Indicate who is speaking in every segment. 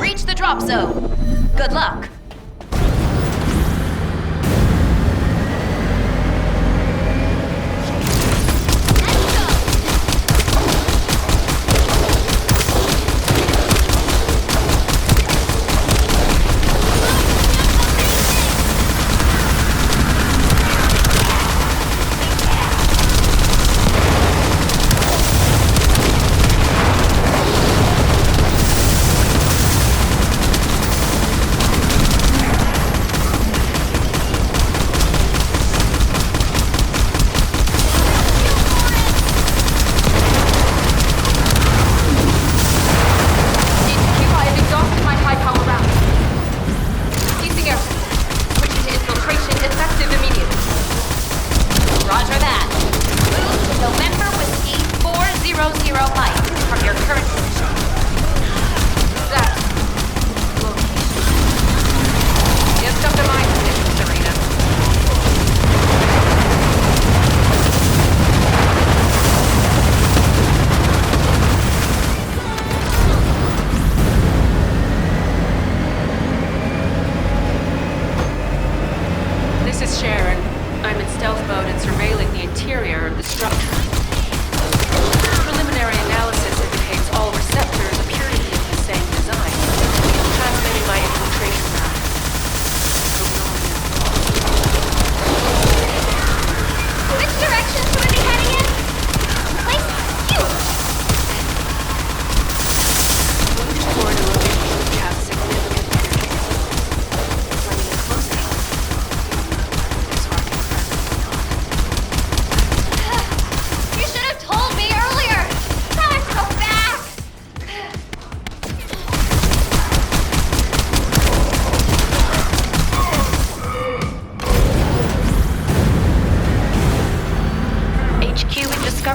Speaker 1: Reach the drop zone. Good luck.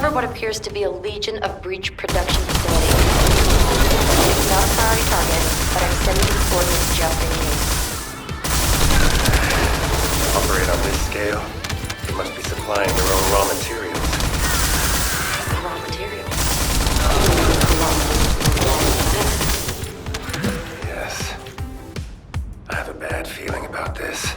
Speaker 1: What appears to be a legion of breach production facilities. It's not a priority target, but I'm sending the coordinates just in case.
Speaker 2: Operate on this scale? They must be supplying their own raw materials.
Speaker 1: Raw materials?
Speaker 2: Yes. I have a bad feeling about this.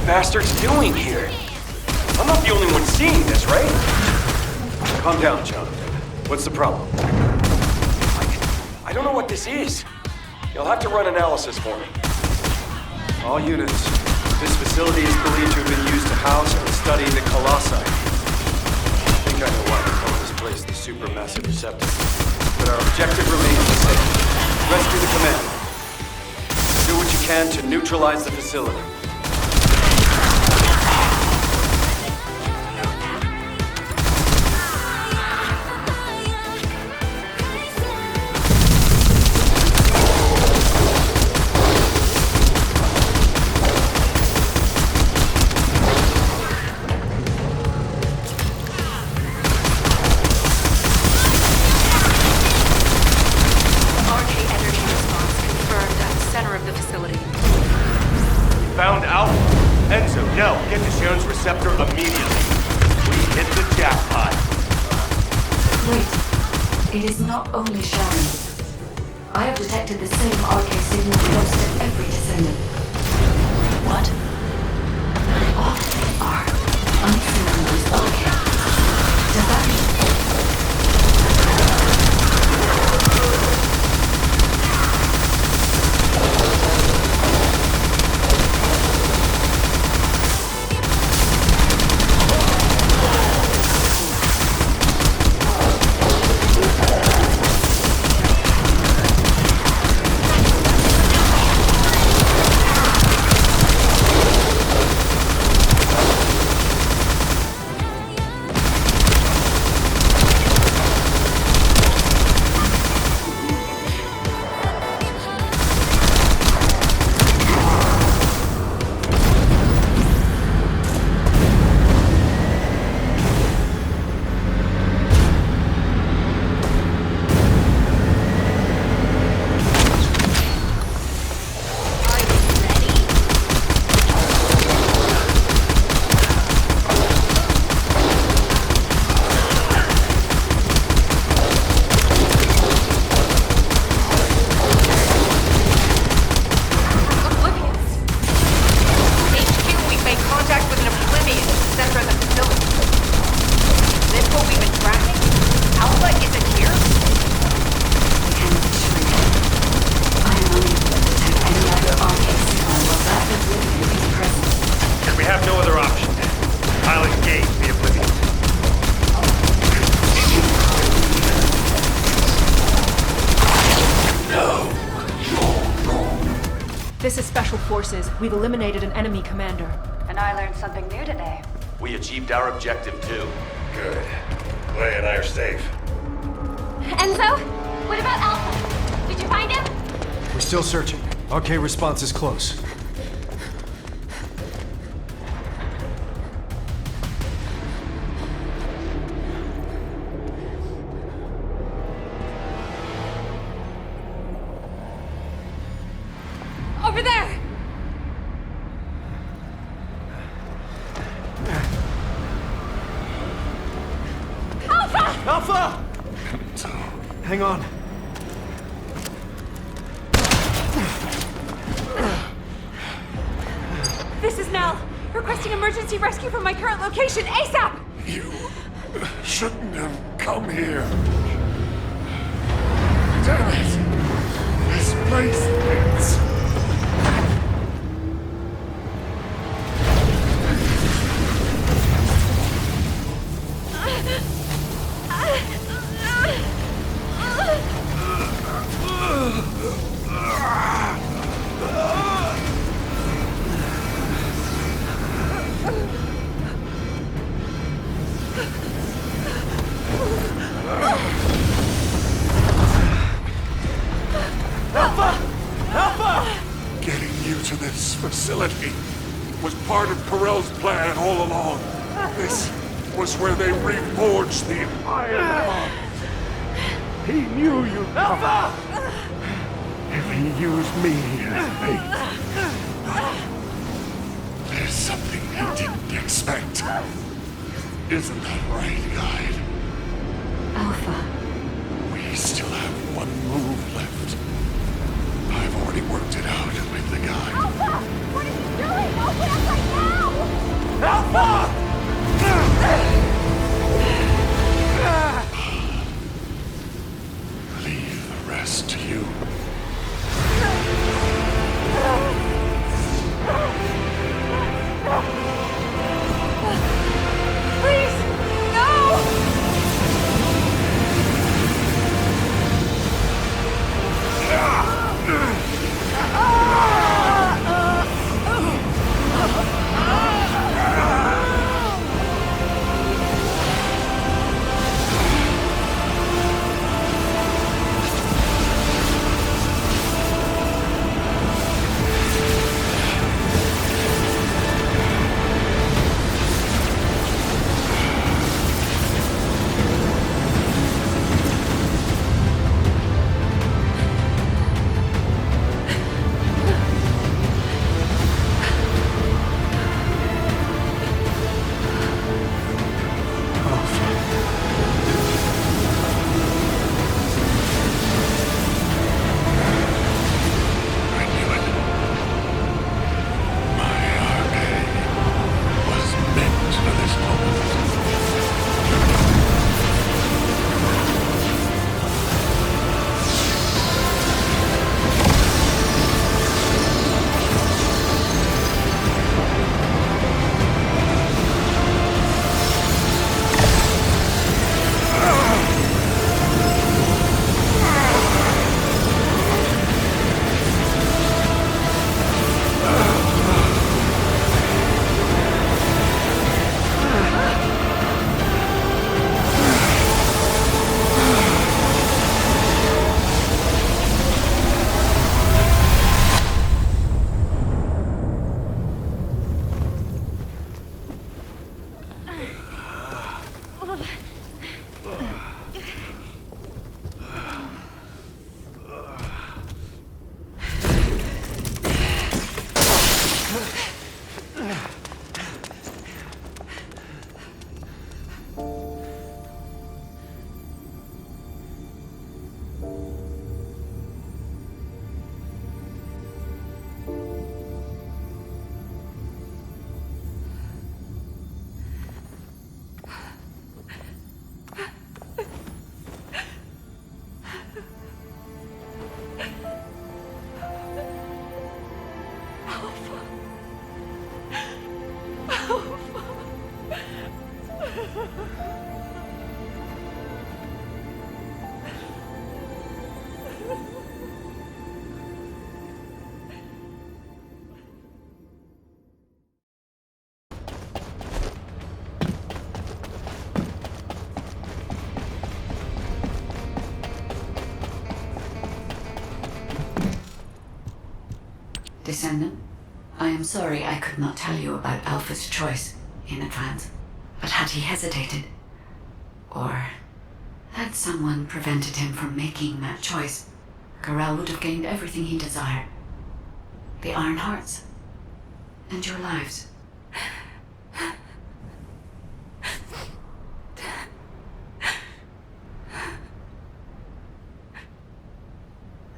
Speaker 3: Bastards doing here? I'm not the only one seeing this, right? Calm down, Jonathan. What's the problem? I don't know what this is. You'll have to run analysis for me. All units. This facility is believed to have been used to house and study the Colossi. I think I know why they call this place the supermassive receptor. But our objective remains the same. Rescue the commander. Do what you can to neutralize the facility.
Speaker 2: Found Alpha. Enzo, no, get to Sharon's receptor immediately. We hit the jackpot.
Speaker 4: Wait, it is not only Sharon. I have detected the same RK signal close to every descendant.
Speaker 1: What?
Speaker 4: All are unsynchronized RK. Does that mean...
Speaker 5: forces, we've eliminated an enemy commander.
Speaker 1: And I learned something new today.
Speaker 2: We achieved our objective too.
Speaker 6: Good. Clay and I are safe.
Speaker 7: Enzo? What about Alpha? Did you find him?
Speaker 8: We're still searching. RK response is close.
Speaker 7: Over there! Alpha!
Speaker 8: Alpha! Hang on.
Speaker 7: This is Nell. Requesting emergency rescue from my current location, ASAP!
Speaker 6: You shouldn't have come here. Damn it! This place is... Getting you to this facility was part of Corell's plan all along. This was where they reforged the Iron Bomb. He knew you'd come. Alpha! If he used me as bait. There's something you didn't expect. Isn't that right, Guide?
Speaker 4: Alpha.
Speaker 6: We still have one move left. I've already worked it out with the guy.
Speaker 7: Alpha! What are you doing? Open up right now!
Speaker 6: Alpha! Leave the rest to you.
Speaker 7: Please! No!
Speaker 6: I knew it. My arcade was meant for this moment.
Speaker 4: Descendant. I am sorry I could not tell you about Alpha's choice in advance. But had he hesitated, or had someone prevented him from making that choice, Corel would have gained everything he desired. The Iron Hearts, and your lives.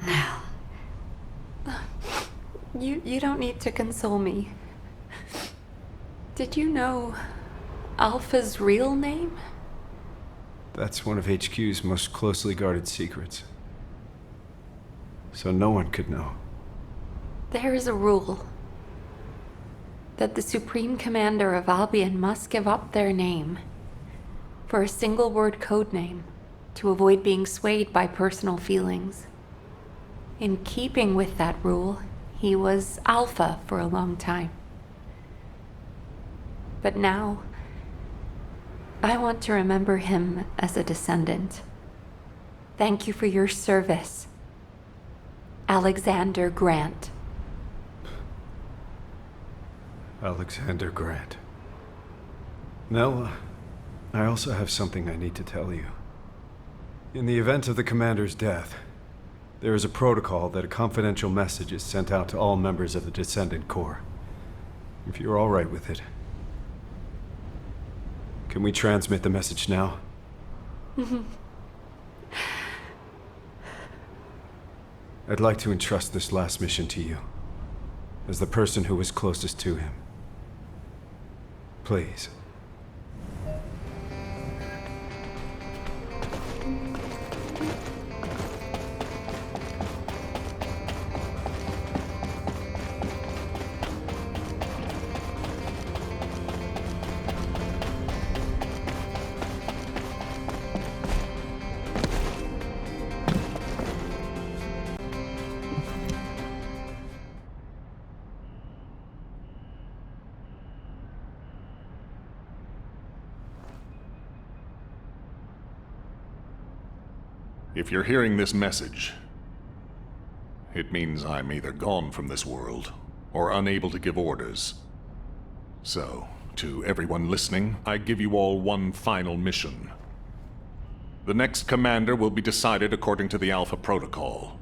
Speaker 4: Now.
Speaker 7: You don't need to console me. Did you know Alpha's real name?
Speaker 8: That's one of HQ's most closely guarded secrets. So no one could know.
Speaker 7: There is a rule that the Supreme Commander of Albion must give up their name for a single-word codename to avoid being swayed by personal feelings. In keeping with that rule, he was Alpha for a long time. But now, I want to remember him as a descendant. Thank you for your service, Alexander Grant.
Speaker 8: Alexander Grant. Nell, I also have something I need to tell you. In the event of the Commander's death, there is a protocol that a confidential message is sent out to all members of the Descendant Corps. If you're all right with it. Can we transmit the message now? I'd like to entrust this last mission to you, as the person who was closest to him. Please.
Speaker 6: If you're hearing this message, it means I'm either gone from this world or unable to give orders. So, to everyone listening, I give you all one final mission. The next commander will be decided according to the Alpha Protocol.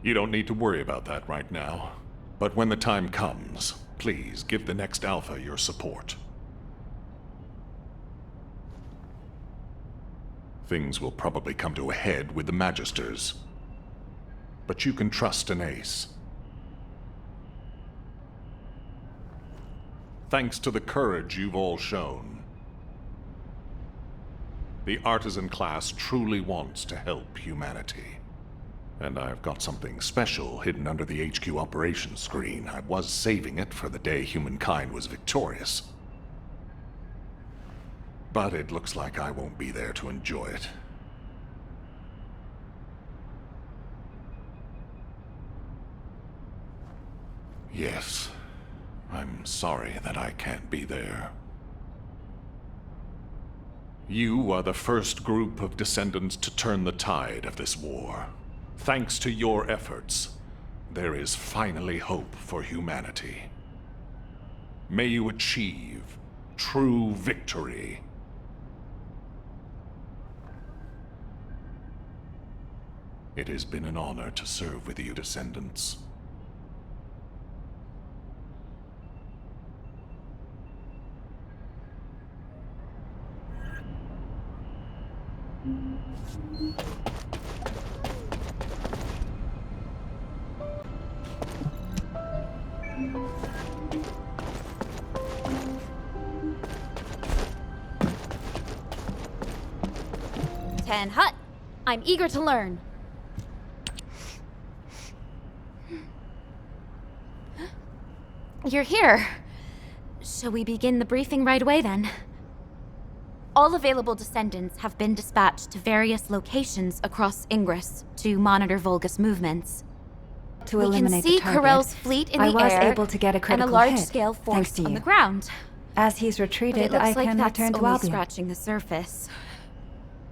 Speaker 6: You don't need to worry about that right now, but when the time comes, please give the next Alpha your support. Things will probably come to a head with the Magisters, but you can trust an ace. Thanks to the courage you've all shown, the artisan class truly wants to help humanity. And I've got something special hidden under the HQ operations screen. I was saving it for the day humankind was victorious. But it looks like I won't be there to enjoy it. Yes, I'm sorry that I can't be there. You are the first group of descendants to turn the tide of this war. Thanks to your efforts, there is finally hope for humanity. May you achieve true victory. It has been an honor to serve with you, Descendants.
Speaker 9: Tan Hut, I'm eager to learn. You're here. Shall we begin the briefing right away, then? All available descendants have been dispatched to various locations across Ingress to monitor Vulgus movements.
Speaker 10: To eliminate the target,
Speaker 9: we can see Corel's fleet in the air,
Speaker 10: I was able to get a critical
Speaker 9: and a
Speaker 10: hit,
Speaker 9: large-scale
Speaker 10: thanks
Speaker 9: force
Speaker 10: to
Speaker 9: on
Speaker 10: you.
Speaker 9: the ground.
Speaker 10: As he's
Speaker 9: But
Speaker 10: retreated,
Speaker 9: it looks
Speaker 10: I
Speaker 9: like
Speaker 10: can
Speaker 9: that's
Speaker 10: return to
Speaker 9: only
Speaker 10: Albion.
Speaker 9: scratching the surface.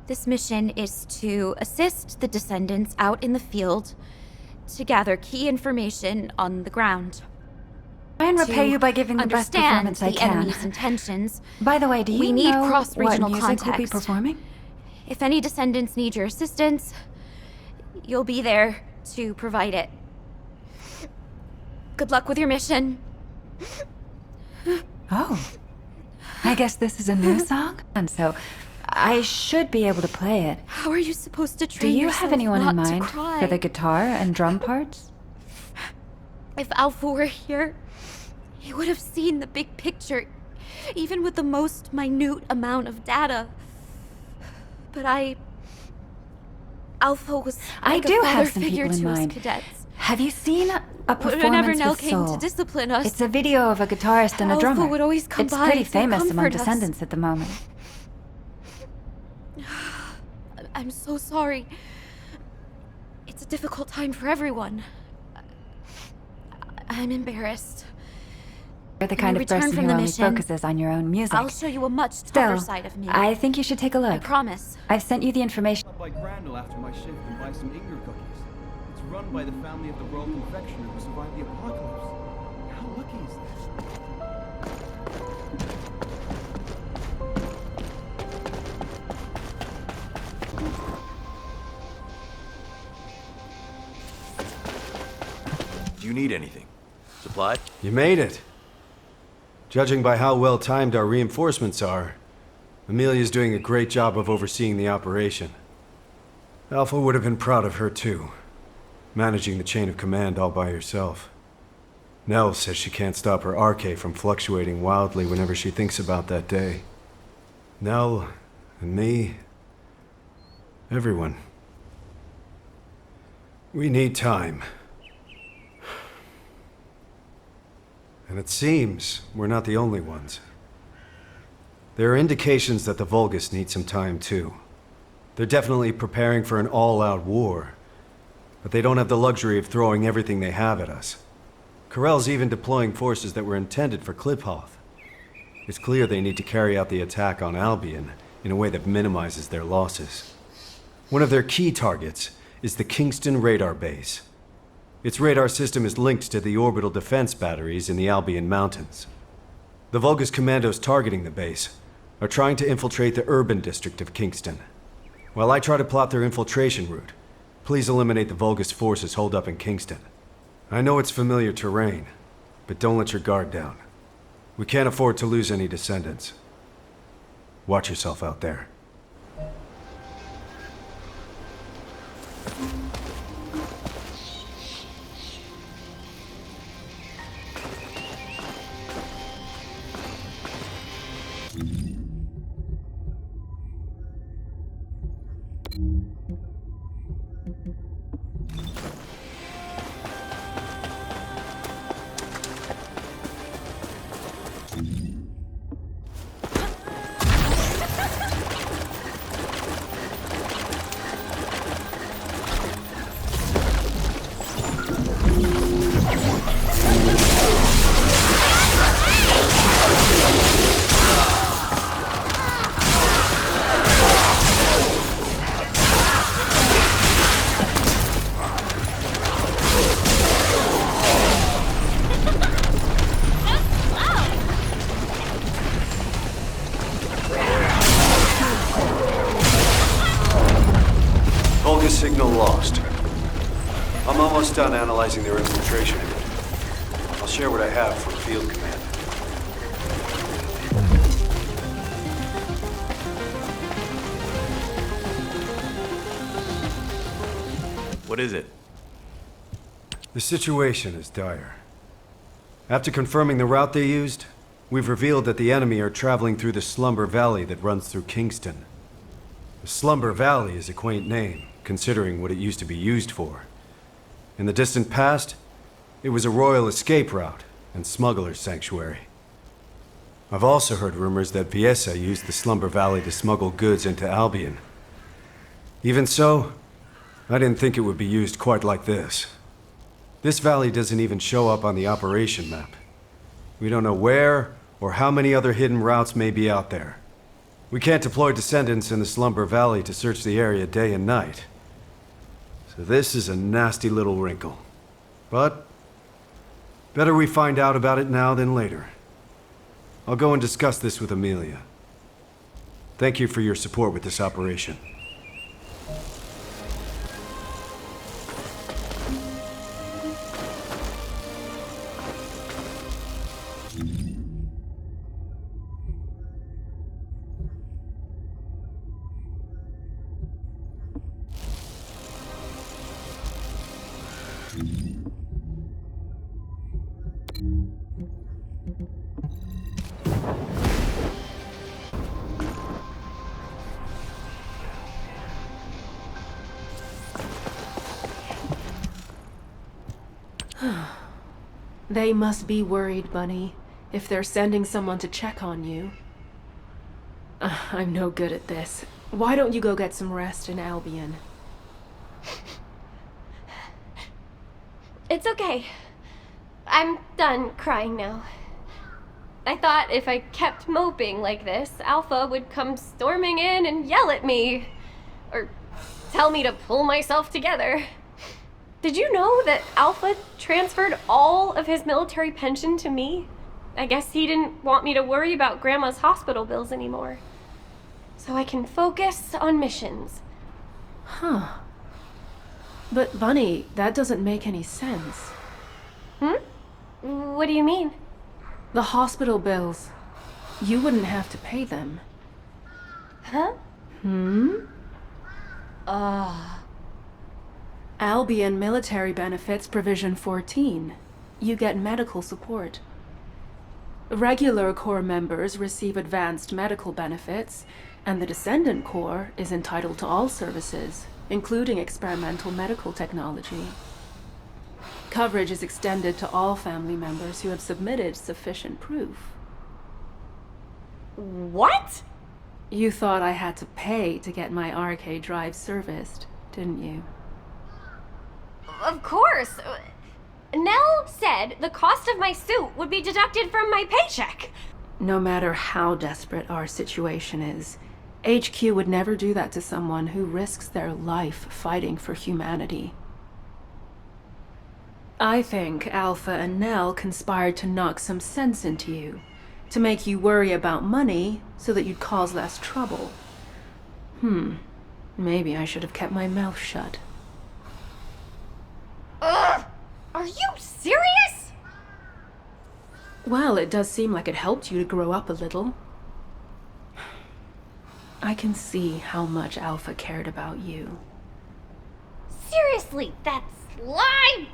Speaker 9: This mission is to assist the descendants out in the field to gather key information on the ground.
Speaker 10: Try and
Speaker 9: To
Speaker 10: repay you by giving the best
Speaker 9: understand
Speaker 10: performance I
Speaker 9: the
Speaker 10: can.
Speaker 9: enemy's intentions.
Speaker 10: By the way, do you
Speaker 9: We need
Speaker 10: know what
Speaker 9: cross-regional
Speaker 10: music we'll be
Speaker 9: context.
Speaker 10: performing?
Speaker 9: If any Descendants need your assistance, you'll be there to provide it. Good luck with your mission.
Speaker 10: Oh. I guess this is a new song? And so, I should be able to play it.
Speaker 9: How are you supposed to
Speaker 10: Do
Speaker 9: train
Speaker 10: you
Speaker 9: yourself
Speaker 10: have anyone in
Speaker 9: not to
Speaker 10: mind
Speaker 9: cry?
Speaker 10: for the guitar and drum parts?
Speaker 9: If Alpha were here, he would have seen the big picture, even with the most minute amount of data. But Alpha was
Speaker 10: I
Speaker 9: like
Speaker 10: do
Speaker 9: a father
Speaker 10: have some
Speaker 9: figure
Speaker 10: people in
Speaker 9: to us
Speaker 10: mind.
Speaker 9: cadets.
Speaker 10: Have you seen a
Speaker 9: Whenever
Speaker 10: performance
Speaker 9: Nell
Speaker 10: with
Speaker 9: came
Speaker 10: soul?
Speaker 9: to discipline us,
Speaker 10: It's a video of a guitarist and a
Speaker 9: Alpha
Speaker 10: drummer.
Speaker 9: would always come
Speaker 10: it's
Speaker 9: by
Speaker 10: pretty
Speaker 9: to
Speaker 10: famous among
Speaker 9: comfort us.
Speaker 10: Descendants at the moment.
Speaker 9: I'm so sorry. It's a difficult time for everyone. I'm embarrassed.
Speaker 10: You're the
Speaker 9: When
Speaker 10: kind
Speaker 9: we
Speaker 10: of
Speaker 9: return
Speaker 10: person
Speaker 9: from
Speaker 10: who
Speaker 9: the
Speaker 10: only
Speaker 9: mission,
Speaker 10: focuses on your own music.
Speaker 9: I'll show you a much
Speaker 10: Still,
Speaker 9: tougher side of me.
Speaker 10: I think you should take a
Speaker 9: I
Speaker 10: look.
Speaker 9: promise.
Speaker 10: I've sent you the information.
Speaker 11: By Grandel after my shift and buy some Inger cookies. It's run by the family of the royal confectioner who survived the apocalypse. How lucky is this?
Speaker 2: Do you need anything? Supply?
Speaker 8: You made it. Judging by how well timed our reinforcements are, Amelia's doing a great job of overseeing the operation. Alpha would have been proud of her too, managing the chain of command all by herself. Nell says she can't stop her RK from fluctuating wildly whenever she thinks about that day. Nell, and me, everyone. We need time. And it seems we're not the only ones. There are indications that the Vulgus need some time too. They're definitely preparing for an all-out war, but they don't have the luxury of throwing everything they have at us. Corell's even deploying forces that were intended for Kliphoth. It's clear they need to carry out the attack on Albion in a way that minimizes their losses. One of their key targets is the Kingston radar base. Its radar system is linked to the orbital defense batteries in the Albion Mountains. The Vulgus commandos targeting the base are trying to infiltrate the urban district of Kingston. While I try to plot their infiltration route, please eliminate the Vulgus forces holed up in Kingston. I know it's familiar terrain, but don't let your guard down. We can't afford to lose any Descendants. Watch yourself out there. Signal lost. I'm almost done analyzing their infiltration route. I'll share what I have from Field Command.
Speaker 2: What is it?
Speaker 8: The situation is dire. After confirming the route they used, we've revealed that the enemy are traveling through the Slumber Valley that runs through Kingston. The Slumber Valley is a quaint name, considering what it used to be used for. In the distant past, it was a royal escape route and smuggler's sanctuary. I've also heard rumors that Viesa used the Slumber Valley to smuggle goods into Albion. Even so, I didn't think it would be used quite like this. This valley doesn't even show up on the operation map. We don't know where or how many other hidden routes may be out there. We can't deploy Descendants in the Slumber Valley to search the area day and night. So this is a nasty little wrinkle. But better we find out about it now than later. I'll go and discuss this with Amelia. Thank you for your support with this operation.
Speaker 5: They must be worried, Bunny, if they're sending someone to check on you. I'm no good at this. Why don't you go get some rest in Albion?
Speaker 12: It's okay. I'm done crying now. I thought if I kept moping like this, Alpha would come storming in and yell at me. Or tell me to pull myself together. Did you know that Alpha transferred all of his military pension to me? I guess he didn't want me to worry about Grandma's hospital bills anymore. So I can focus on missions.
Speaker 5: Huh. But Bunny, that doesn't make any sense.
Speaker 12: What do you mean?
Speaker 5: The hospital bills. You wouldn't have to pay them.
Speaker 12: Huh?
Speaker 5: Albion Military Benefits Provision 14. You get medical support. Regular Corps members receive advanced medical benefits, and the Descendant Corps is entitled to all services, including experimental medical technology. Coverage is extended to all family members who have submitted sufficient proof.
Speaker 12: What?
Speaker 5: You thought I had to pay to get my RK drive serviced, didn't you?
Speaker 12: Of course. Nell said the cost of my suit would be deducted from my paycheck.
Speaker 5: No matter how desperate our situation is, HQ would never do that to someone who risks their life fighting for humanity. I think Alpha and Nell conspired to knock some sense into you, to make you worry about money so that you'd cause less trouble. Maybe I should have kept my mouth shut.
Speaker 12: Ugh! Are you serious?
Speaker 5: Well, it does seem like it helped you to grow up a little. I can see how much Alpha cared about you.
Speaker 12: Seriously, that sly,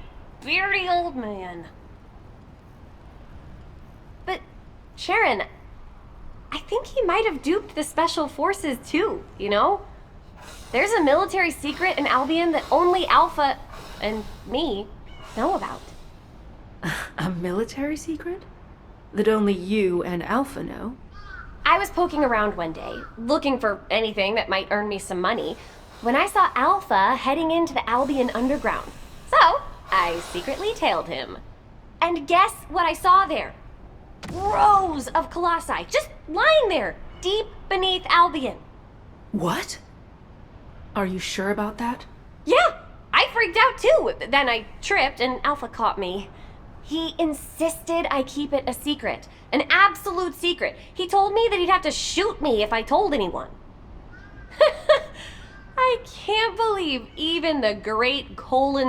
Speaker 12: beardy old man. But, Sharon, I think he might have duped the Special Forces too, you know? There's a military secret in Albion that only Alpha and me know about.
Speaker 5: A military secret? That only you and Alpha know?
Speaker 12: I was poking around one day, looking for anything that might earn me some money, when I saw Alpha heading into the Albion Underground. So, I secretly tailed him. And guess what I saw there? Rows of colossi, just lying there, deep beneath Albion.
Speaker 5: What? Are you sure about that?
Speaker 12: Yeah, I freaked out too. Then I tripped and Alpha caught me. He insisted I keep it a secret, an absolute secret. He told me that he'd have to shoot me if I told anyone. I can't believe even the great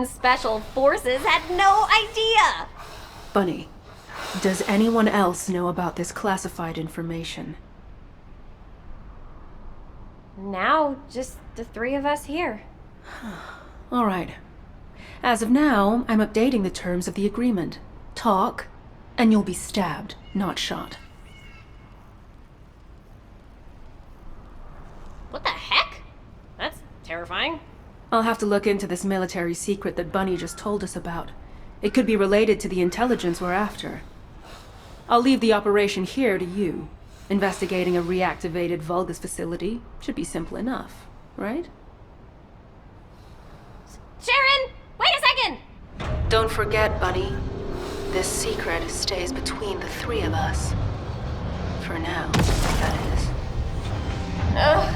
Speaker 12: Special Forces had no idea.
Speaker 5: Bunny, does anyone else know about this classified information?
Speaker 12: Now, just the three of us here.
Speaker 5: All right. As of now, I'm updating the terms of the agreement. Talk, and you'll be stabbed, not shot.
Speaker 12: What the heck? That's terrifying.
Speaker 5: I'll have to look into this military secret that Bunny just told us about. It could be related to the intelligence we're after. I'll leave the operation here to you. Investigating a reactivated Vulgus facility should be simple enough, right?
Speaker 12: Sharon, wait a second!
Speaker 5: Don't forget, Bunny. This secret stays between the three of us. For now, that is.
Speaker 12: Ugh.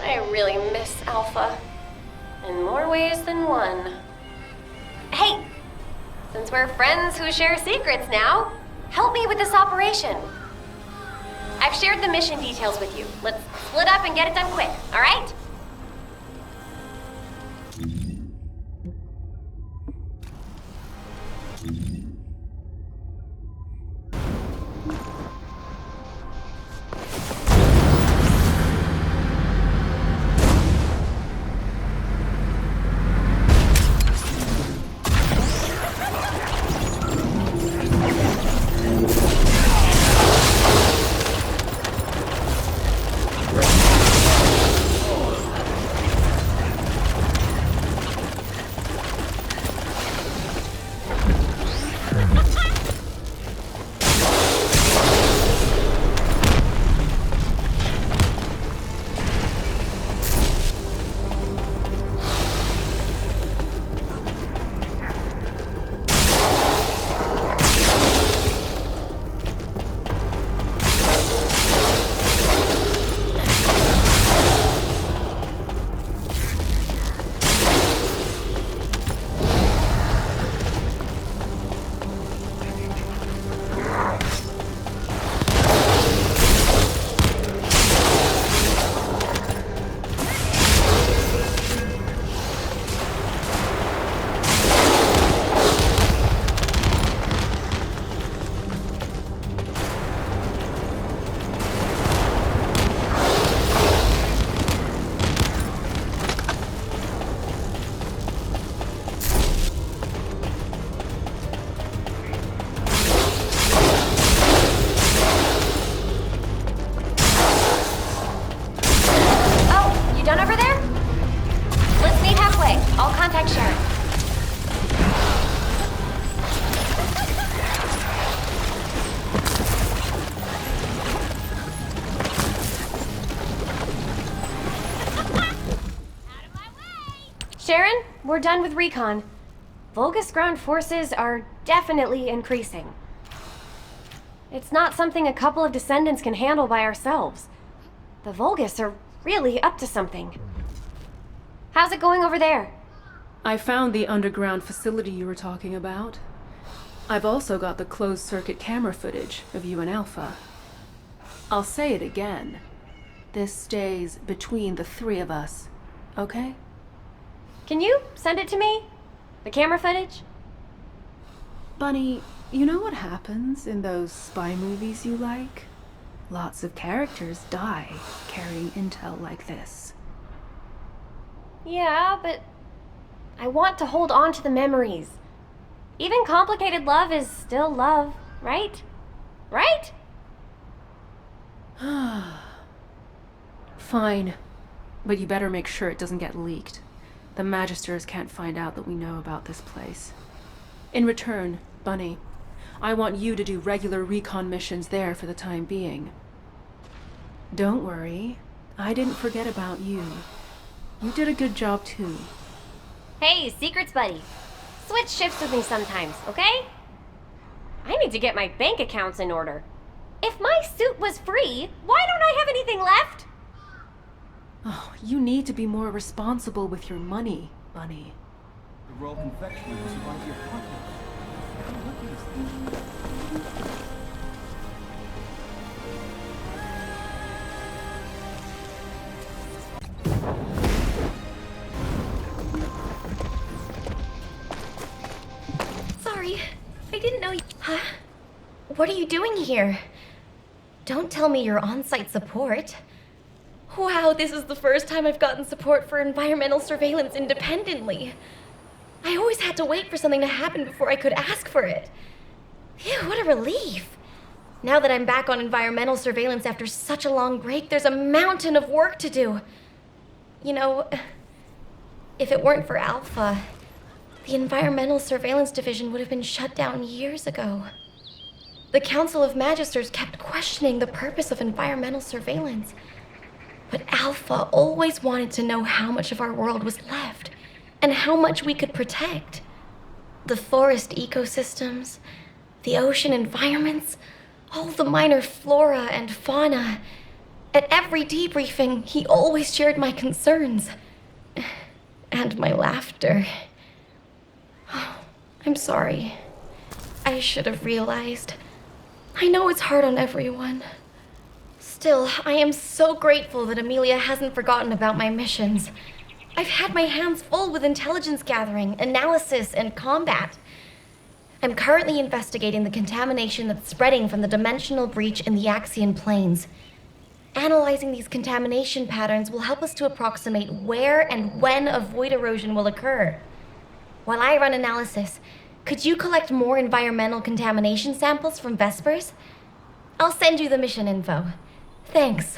Speaker 12: I really miss Alpha. In more ways than one. Hey! Since we're friends who share secrets now, help me with this operation. I've shared the mission details with you. Let's split up and get it done quick, alright? Sharon, we're done with recon. Vulgus ground forces are definitely increasing. It's not something a couple of Descendants can handle by ourselves. The Vulgus are really up to something. How's it going over there?
Speaker 5: I found the underground facility you were talking about. I've also got the closed-circuit camera footage of you and Alpha. I'll say it again. This stays between the three of us, okay?
Speaker 12: Can you send it to me? The camera footage?
Speaker 5: Bunny, you know what happens in those spy movies you like? Lots of characters die carrying intel like this.
Speaker 12: Yeah, but I want to hold on to the memories. Even complicated love is still love, right? Right?
Speaker 5: Fine. But you better make sure it doesn't get leaked. The Magisters can't find out that we know about this place. In return, Bunny, I want you to do regular recon missions there for the time being. Don't worry. I didn't forget about you. You did a good job too.
Speaker 12: Hey, secrets buddy. Switch shifts with me sometimes, okay? I need to get my bank accounts in order. If my suit was free, why don't I have anything left?
Speaker 5: Oh, you need to be more responsible with your money, Bunny.
Speaker 11: The Royal Confectioner will survive the apocalypse. How lucky is that?
Speaker 9: Sorry, I didn't know you. Huh? What are you doing here? Don't tell me you're on-site support. Wow, this is the first time I've gotten support for environmental surveillance independently. I always had to wait for something to happen before I could ask for it. Phew, what a relief. Now that I'm back on environmental surveillance after such a long break, there's a mountain of work to do. You know, if it weren't for Alpha, the Environmental Surveillance Division would have been shut down years ago. The Council of Magisters kept questioning the purpose of environmental surveillance. But Alpha always wanted to know how much of our world was left, and how much we could protect. The forest ecosystems, the ocean environments, all the minor flora and fauna. At every debriefing, he always shared my concerns.
Speaker 12: And my laughter. I'm sorry. I should have realized. I know it's hard on everyone. Still, I am so grateful that Amelia hasn't forgotten about my missions. I've had my hands full with intelligence gathering, analysis, and combat. I'm currently investigating the contamination that's spreading from the dimensional breach in the Axian plains. Analyzing these contamination patterns will help us to approximate where and when a void erosion will occur. While I run analysis, could you collect more environmental contamination samples from Vespers? I'll send you the mission info. Thanks.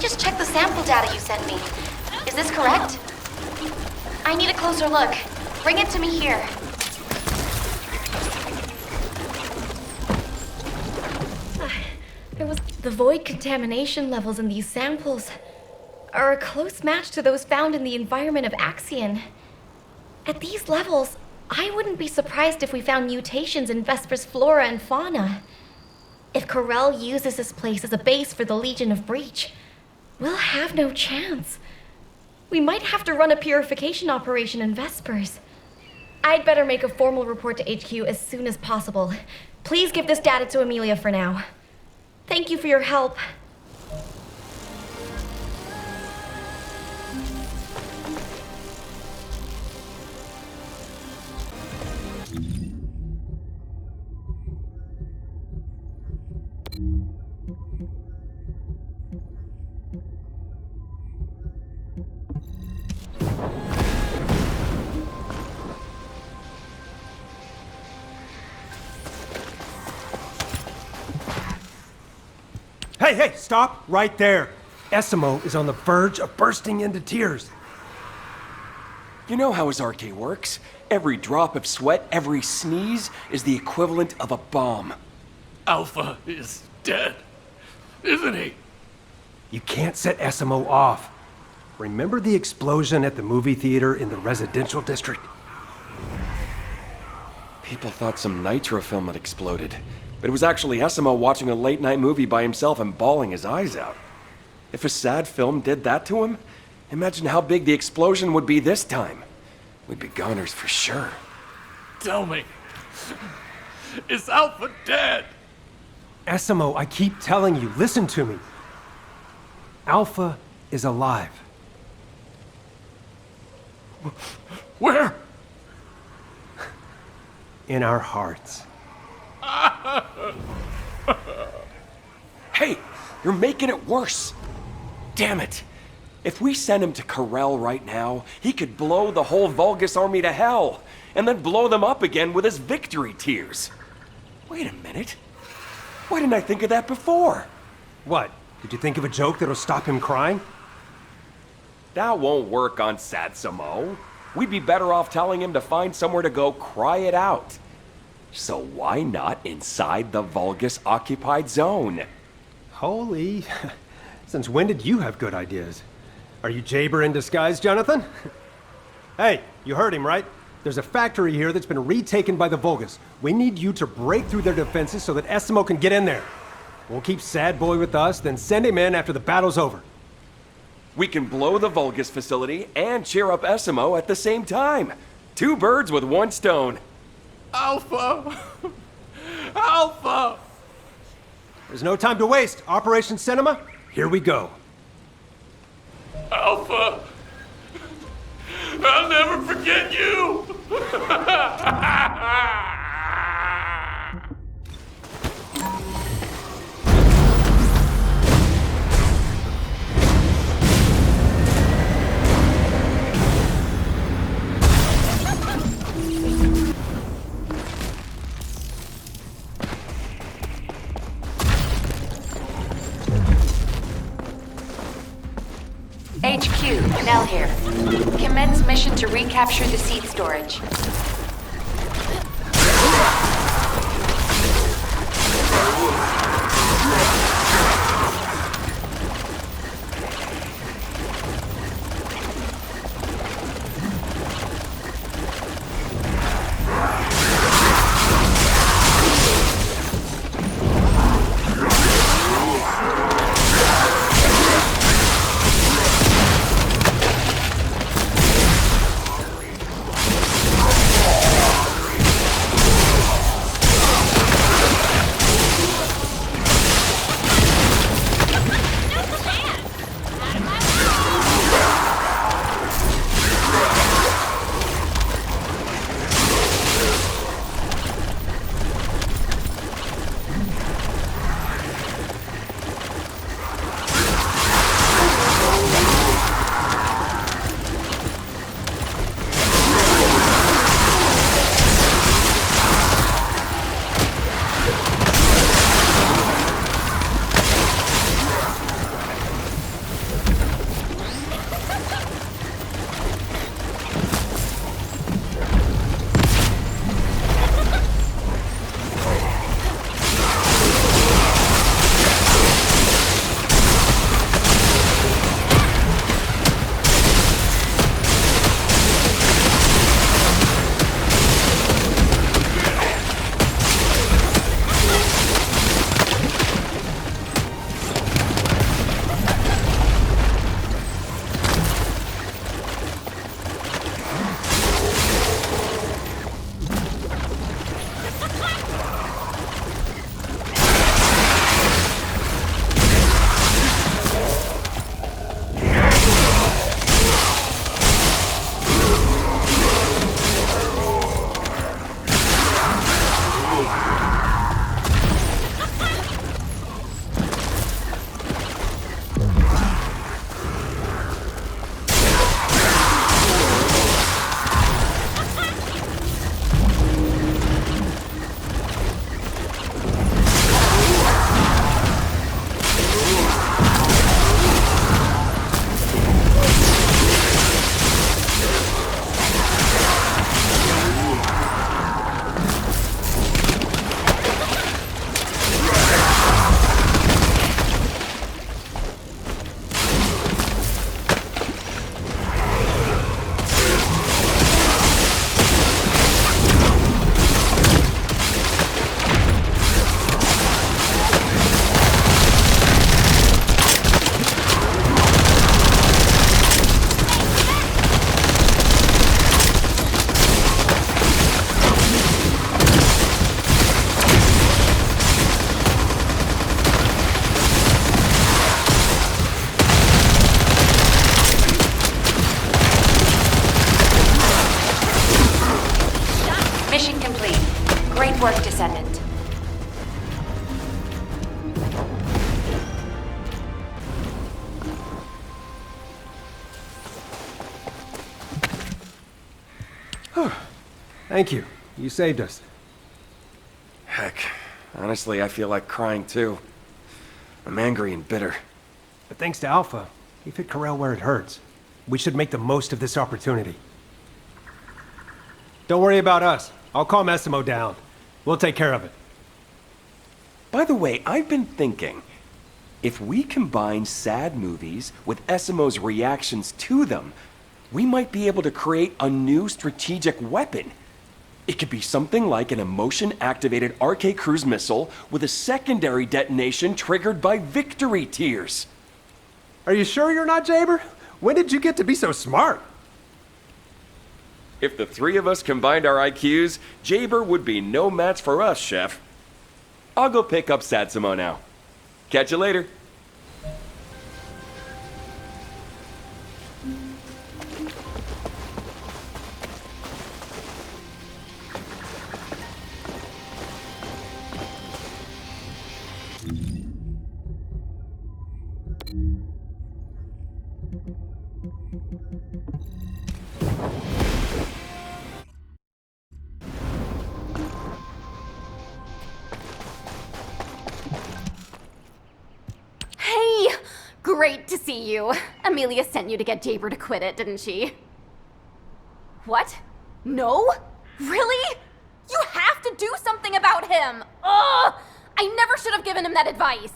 Speaker 1: Just check the sample data you sent me. Is this correct? I need a closer look. Bring it to me here.
Speaker 12: The void contamination levels in these samples are a close match to those found in the environment of Axion. At these levels, I wouldn't be surprised if we found mutations in Vesper's flora and fauna. If Corel uses this place as a base for the Legion of Breach, we'll have no chance. We might have to run a purification operation in Vespers. I'd better make a formal report to HQ as soon as possible. Please give this data to Amelia for now. Thank you for your help.
Speaker 13: Hey, stop right there. Essimo is on the verge of bursting into tears.
Speaker 3: You know how his RK works. Every drop of sweat, every sneeze is the equivalent of a bomb.
Speaker 6: Alpha is dead, isn't he?
Speaker 13: You can't set Essimo off. Remember the explosion at the movie theater in the residential district?
Speaker 3: People thought some nitro film had exploded. But it was actually Essimo watching a late-night movie by himself and bawling his eyes out. If a sad film did that to him, imagine how big the explosion would be this time. We'd be goners for sure.
Speaker 6: Tell me, is Alpha dead?
Speaker 13: Essimo, I keep telling you, listen to me. Alpha is alive.
Speaker 6: Where?
Speaker 13: In our hearts.
Speaker 3: Hey, you're making it worse. Damn it. If we send him to Corel right now, he could blow the whole Vulgus army to hell, and then blow them up again with his victory tears. Wait a minute. Why didn't I think of that before?
Speaker 13: What? Did you think of a joke that'll stop him crying?
Speaker 3: That won't work on Satsamo. We'd be better off telling him to find somewhere to go cry it out. So why not inside the Vulgus-occupied zone?
Speaker 13: Holy... Since when did you have good ideas? Are you Jaber in disguise, Jonathan? Hey, you heard him, right? There's a factory here that's been retaken by the Vulgus. We need you to break through their defenses so that Essimo can get in there. We'll keep Sad Boy with us, then send him in after the battle's over.
Speaker 3: We can blow the Vulgus facility and cheer up Essimo at the same time. 2 birds with 1 stone.
Speaker 6: Alpha! Alpha!
Speaker 13: There's no time to waste. Operation Cinema, here we go.
Speaker 6: Alpha! I'll never forget you!
Speaker 1: HQ, Nell here. Commence mission to recapture the seed storage. Great work, Descendant.
Speaker 13: Thank you. You saved us.
Speaker 3: Heck, honestly, I feel like crying too. I'm angry and bitter.
Speaker 13: But thanks to Alpha, he hit Corel where it hurts. We should make the most of this opportunity. Don't worry about us. I'll calm Essimo down. We'll take care of it.
Speaker 3: By the way, I've been thinking, if we combine sad movies with Essimo's reactions to them, we might be able to create a new strategic weapon. It could be something like an emotion-activated RK cruise missile with a secondary detonation triggered by victory tears.
Speaker 13: Are you sure you're not Jaber? When did you get to be so smart?
Speaker 3: If the three of us combined our IQs, Jaber would be no match for us, Chef. I'll go pick up Satsuma now. Catch you later.
Speaker 9: Hey! Great to see you. Amelia sent you to get Jaber to quit it, didn't she? What? No? Really? You have to do something about him! Ugh! I never should have given him that advice.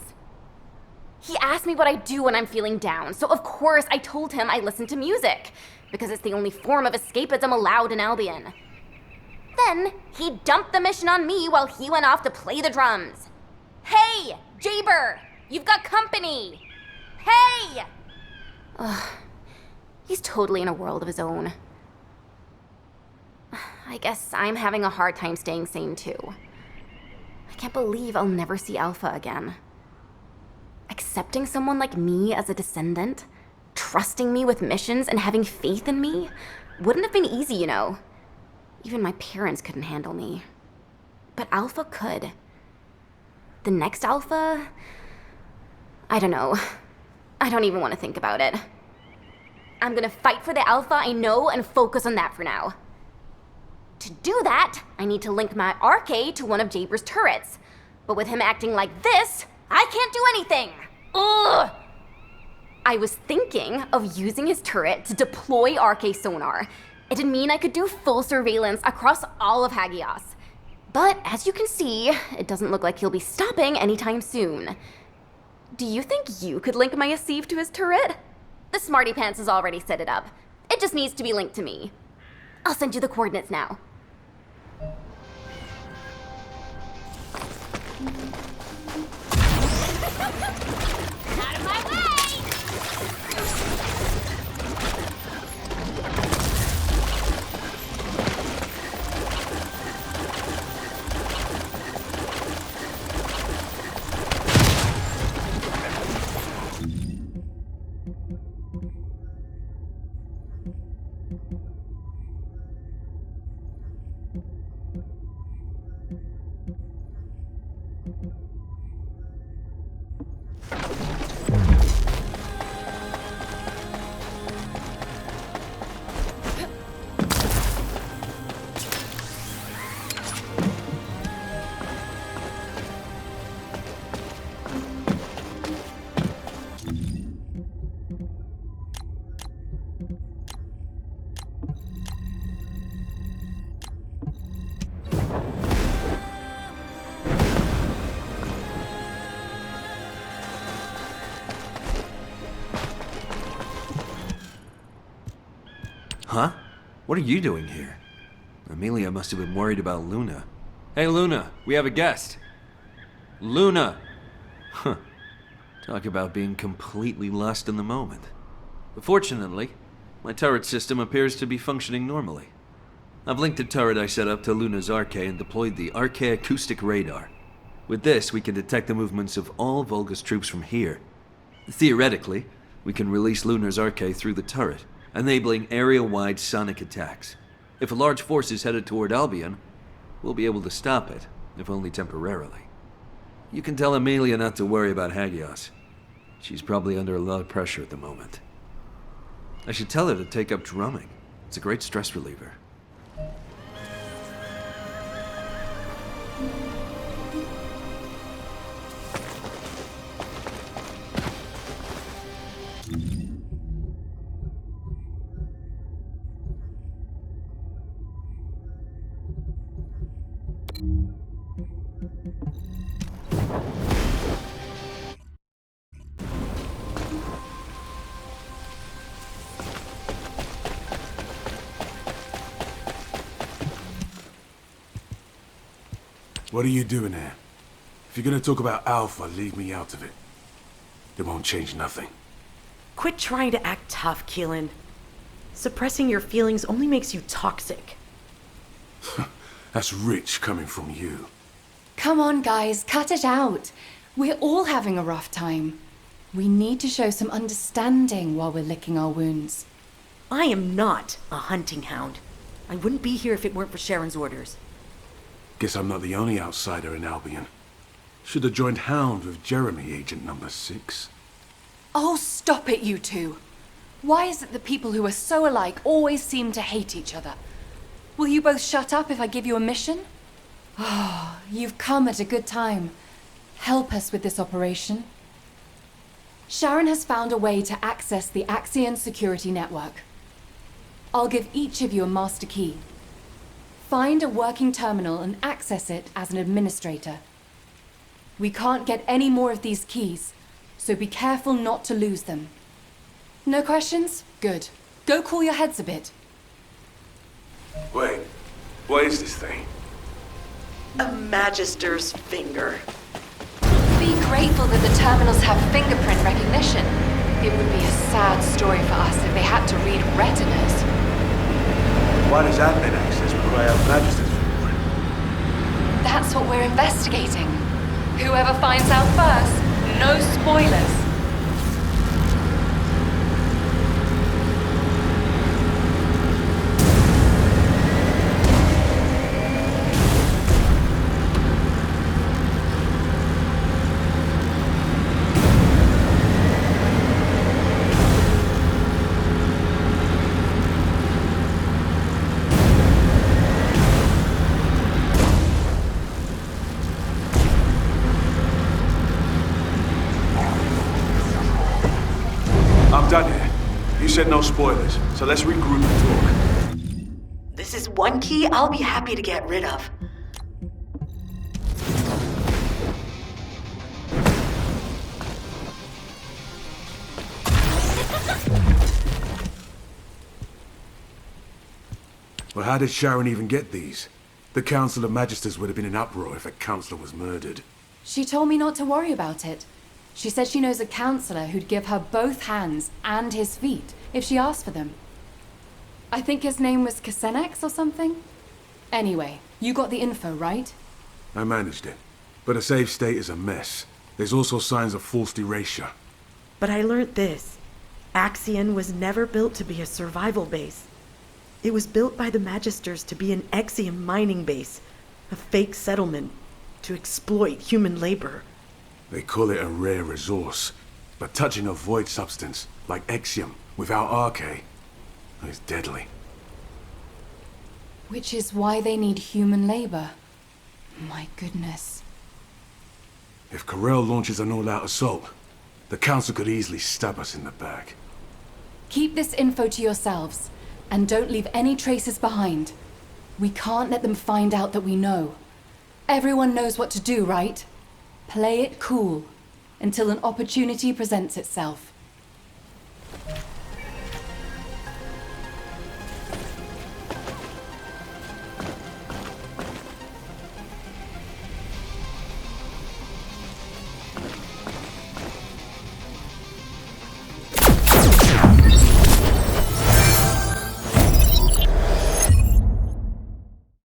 Speaker 9: He asked me what I do when I'm feeling down, so of course I told him I listen to music, because it's the only form of escapism allowed in Albion. Then, he dumped the mission on me while he went off to play the drums. Hey, Jaber! You've got company! Hey! Ugh. He's totally in a world of his own. I guess I'm having a hard time staying sane too. I can't believe I'll never see Alpha again. Accepting someone like me as a descendant, trusting me with missions and having faith in me, wouldn't have been easy, you know. Even my parents couldn't handle me. But Alpha could. The next Alpha? I don't know. I don't even want to think about it. I'm gonna fight for the Alpha I know and focus on that for now. To do that, I need to link my RK to one of Jaber's turrets. But with him acting like this, I can't do anything! Ugh! I was thinking of using his turret to deploy RK sonar. It'd mean I could do full surveillance across all of Hagios. But as you can see, it doesn't look like he'll be stopping anytime soon. Do you think you could link my Asif to his turret? The Smarty Pants has already set it up. It just needs to be linked to me. I'll send you the coordinates now. Out of my way!
Speaker 14: Huh? What are you doing here? Amelia must have been worried about Luna. Hey, Luna, we have a guest. Luna! Huh. Talk about being completely lost in the moment. But fortunately, my turret system appears to be functioning normally. I've linked the turret I set up to Luna's RK and deployed the RK acoustic radar. With this, we can detect the movements of all Volga's troops from here. Theoretically, we can release Luna's RK through the turret, enabling area-wide sonic attacks. If a large force is headed toward Albion, we'll be able to stop it, if only temporarily. You can tell Amelia not to worry about Hagios. She's probably under a lot of pressure at the moment. I should tell her to take up drumming. It's a great stress reliever.
Speaker 6: What are you doing here? If you're gonna talk about Alpha, leave me out of it. It won't change nothing.
Speaker 15: Quit trying to act tough, Keelan. Suppressing your feelings only makes you toxic.
Speaker 6: That's rich coming from you.
Speaker 10: Come on, guys, cut it out. We're all having a rough time. We need to show some understanding while we're licking our wounds.
Speaker 15: I am not a hunting hound. I wouldn't be here if it weren't for Sharon's orders.
Speaker 6: Guess I'm not the only outsider in Albion. Should have joined Hound with Jeremy, Agent number 6.
Speaker 10: Oh, stop it, you two. Why is it that people who are so alike always seem to hate each other? Will you both shut up if I give you a mission? Oh, you've come at a good time. Help us with this operation. Sharon has found a way to access the Axion security network. I'll give each of you a master key. Find a working terminal and access it as an administrator. We can't get any more of these keys, so be careful not to lose them. No questions? Good. Go cool your heads a bit.
Speaker 6: Wait, what is this thing?
Speaker 15: A Magister's finger.
Speaker 10: Be grateful that the terminals have fingerprint recognition. It would be a sad story for us if they had to read retinas.
Speaker 6: Why does admin access require Magister's fingerprint?
Speaker 10: That's what we're investigating. Whoever finds out first, no spoilers.
Speaker 6: I'm done here. You said no spoilers, so let's regroup and talk.
Speaker 15: This is one key I'll be happy to get rid of.
Speaker 6: Well, how did Sharon even get these? The Council of Magisters would have been in uproar if a councillor was murdered.
Speaker 10: She told me not to worry about it. She said she knows a counselor who'd give her both hands and his feet if she asked for them. I think his name was Kasenex or something? Anyway, you got the info, right?
Speaker 6: I managed it. But a safe state is a mess. There's also signs of forced erasure.
Speaker 15: But I learned this. Axion was never built to be a survival base. It was built by the Magisters to be an Exium mining base, a fake settlement, to exploit human labor.
Speaker 6: They call it a rare resource, but touching a void substance, like Exium, without Arche, is deadly.
Speaker 10: Which is why they need human labor. My goodness.
Speaker 6: If Corel launches an all-out assault, the Council could easily stab us in the back.
Speaker 10: Keep this info to yourselves, and don't leave any traces behind. We can't let them find out that we know. Everyone knows what to do, right? Play it cool, until an opportunity presents itself.